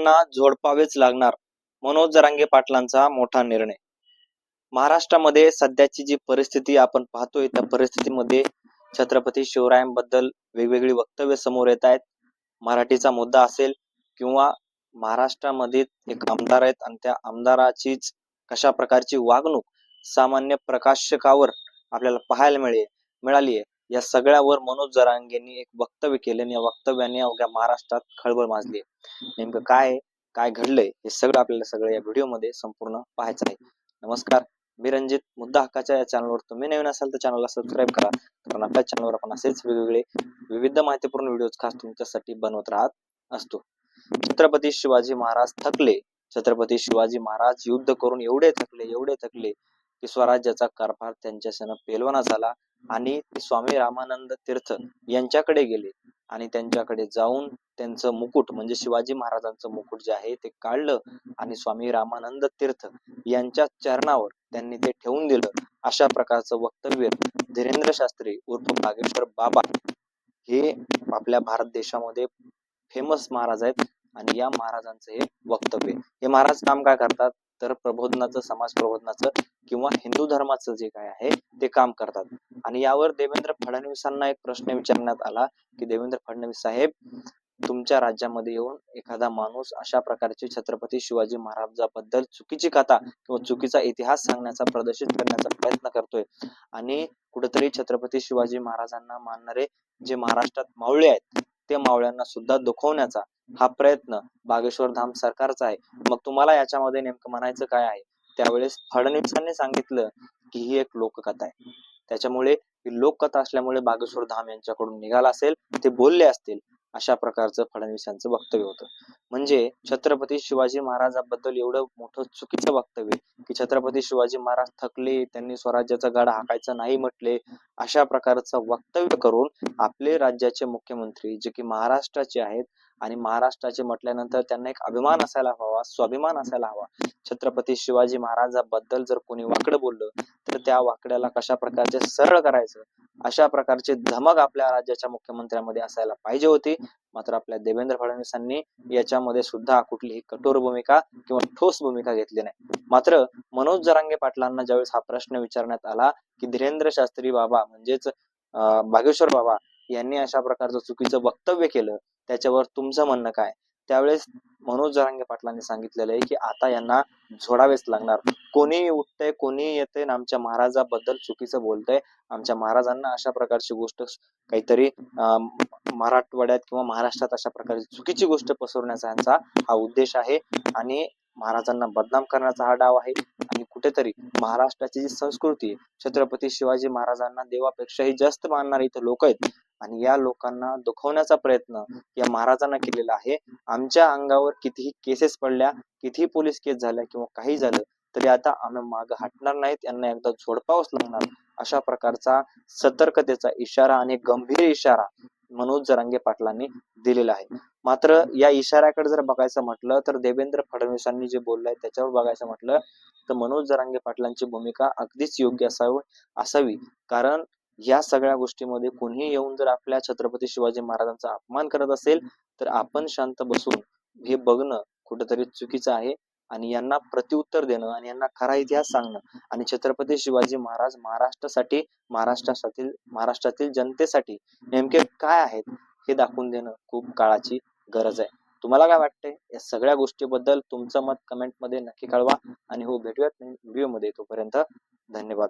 प्रबोधनांना झोडपावेच लागणार. मनोज जरांगे पाटलांचा मोठा निर्णय. महाराष्ट्रामध्ये सध्याची जी परिस्थिती आपण पाहतोय त्या परिस्थितीमध्ये छत्रपती शिवरायांबद्दल वेगवेगळी वक्तव्य समोर येत आहेत. मराठीचा मुद्दा असेल किंवा महाराष्ट्रामध्ये एक आमदार आहेत आणि त्या आमदाराचीच कशा प्रकारची वागणूक सामान्य प्रकाशकावर आपल्याला पाहायला मिळाली आहे, या सगळ्यावर मनोज जरांगेंनी एक वक्तव्य केले आणि या वक्तव्याने अवघ्या महाराष्ट्रात खळबळ माजली आहे. नेमकं काय घडलंय हे सगळं या व्हिडिओमध्ये संपूर्ण पाहायचं आहे. नमस्कार, मी रणजित. मुद्दा हक्काच्या या चॅनलवर तुम्ही नवीन असाल तर चॅनलला सबस्क्राईब करा, कारण आपल्या चॅनलवर आपण असेच वेगवेगळे विविध माहितीपूर्ण व्हिडिओज खास तुमच्यासाठी बनवत राहत असतो. छत्रपती शिवाजी महाराज थकले. छत्रपती शिवाजी महाराज युद्ध करून एवढे थकले की स्वराज्याचा कारभार त्यांच्यासह पेलवाना झाला आणि स्वामी रामानंद तीर्थ यांच्याकडे गेले आणि त्यांच्याकडे जाऊन त्यांचं मुकुट म्हणजे शिवाजी महाराजांचं मुकुट जे आहे ते काढलं आणि स्वामी रामानंद तीर्थ यांच्या चरणावर त्यांनी ते ठेवून दिलं. अशा प्रकारचं वक्तव्य धीरेंद्र शास्त्री उर्फ बागेश्वर बाबा हे आपल्या भारत देशामध्ये फेमस महाराज आहेत आणि या महाराजांचं हे वक्तव्य. हे महाराज काम काय करतात तर प्रबोधनाचं, समाज प्रबोधनाचं किंवा हिंदू धर्माचं जे काय आहे ते काम करतात. आणि यावर देवेंद्र फडणवीसांना एक प्रश्न विचारण्यात आला की देवेंद्र फडणवीस साहेब, तुमच्या राज्यामध्ये येऊन एखादा माणूस अशा प्रकारची छत्रपती शिवाजी महाराजांबद्दल चुकीची कथा किंवा चुकीचा इतिहास सांगण्याचा, प्रदर्शित करण्याचा प्रयत्न करतोय आणि कुठेतरी छत्रपती शिवाजी महाराजांना मानणारे जे महाराष्ट्रात मावळे आहेत त्या मावळ्यांना सुद्धा दुखवण्याचा हा प्रयत्न बागेश्वर धाम सरकारचा आहे. मग तुम्हाला याच्यामध्ये नेमकं म्हणायचं काय आहे? त्यावेळेस फडणवीसांनी सांगितलं की ही एक लोककथा आहे, त्याच्यामुळे ही लोककथा असल्यामुळे बागेश्वर धाम यांच्याकडून निघाला असेल, ते बोलले असतील, अशा प्रकारचं फडणवीस यांचं वक्तव्य होतं. म्हणजे छत्रपती शिवाजी महाराजांबद्दल एवढं मोठं चुकीचं वक्तव्य की छत्रपती शिवाजी महाराज थकले, त्यांनी स्वराज्याचा गाडा हाकायचा नाही म्हटले, अशा प्रकारचं वक्तव्य करून आपले राज्याचे मुख्यमंत्री जे की महाराष्ट्राचे आहेत आणि महाराष्ट्राचे म्हटल्यानंतर त्यांना एक अभिमान असायला हवा, स्वाभिमान असायला हवा. छत्रपती शिवाजी महाराजांबद्दल जर कोणी वाकडं बोललं तर त्या वाकड्याला कशा प्रकारचे सरळ करायचं, अशा प्रकारची धमक आपल्या राज्याच्या मुख्यमंत्र्यांमध्ये असायला पाहिजे होती. मात्र आपल्या देवेंद्र फडणवीसांनी याच्यामध्ये सुद्धा कुठलीही कठोर भूमिका किंवा ठोस भूमिका घेतली नाही. मात्र मनोज जरांगे पाटलांना ज्यावेळेस हा प्रश्न विचारण्यात आला की धीरेंद्र शास्त्री बाबा म्हणजेच बागेश्वर बाबा यांनी अशा प्रकारचं चुकीचं वक्तव्य केलं, त्याच्यावर तुमचं म्हणणं काय? त्यावेळेस मनोज जरांगे पाटलांनी सांगितलेलं आहे की आता यांना झोडावेच लागणार. कोणी उठतंय, कोणी येतंय आमच्या महाराजाबद्दल चुकीचं बोलतंय, आमच्या महाराजांना अशा प्रकारची गोष्ट काहीतरी मराठवाड्यात किंवा महाराष्ट्रात अशा प्रकारची चुकीची गोष्ट पसरवण्याचा यांचा हा उद्देश आहे आणि महाराजांना बदनाम करण्याचा हा डाव आहे. आणि कुठेतरी महाराष्ट्राची जी संस्कृती, छत्रपती शिवाजी महाराजांना देवापेक्षाही जास्त मानणारे इथं लोक आहेत आणि या लोकांना दुखवण्याचा प्रयत्न या महाराजांना केलेला आहे. आमच्या अंगावर कितीही केसेस पडल्या, कितीही पोलीस केस झाल्या किंवा काही झालं तरी आता आम्ही मागे हटणार नाहीत, यांना एकदा झोडपावच लागणार, अशा प्रकारचा सतर्कतेचा इशारा आणि गंभीर इशारा मनोज जरांगे पाटलांनी दिलेला आहे. मात्र या इशाऱ्याकडे जर बघायचं म्हटलं तर देवेंद्र फडणवीसांनी जे बोललंय त्याच्यावर बघायचं म्हटलं तर मनोज जरांगे पाटलांची भूमिका अगदीच योग्य असावी. कारण या सगळ्या गोष्टीमध्ये कोणीही येऊन जर आपल्या छत्रपती शिवाजी महाराजांचा अपमान करत असेल तर आपण शांत बसून हे बघणं कुठेतरी चुकीचं आहे आणि यांना प्रत्युत्तर देणं आणि यांना खरा इतिहास सांगणं आणि छत्रपती शिवाजी महाराज महाराष्ट्रातील जनतेसाठी नेमके काय आहेत हे दाखवून देणं खूप काळाची गरज आहे. तुम्हाला काय वाटतंय या सगळ्या गोष्टीबद्दल? तुमचं मत कमेंट मध्ये नक्की कळवा आणि हो, भेटूयात व्हिडिओ मध्ये. तोपर्यंत धन्यवाद.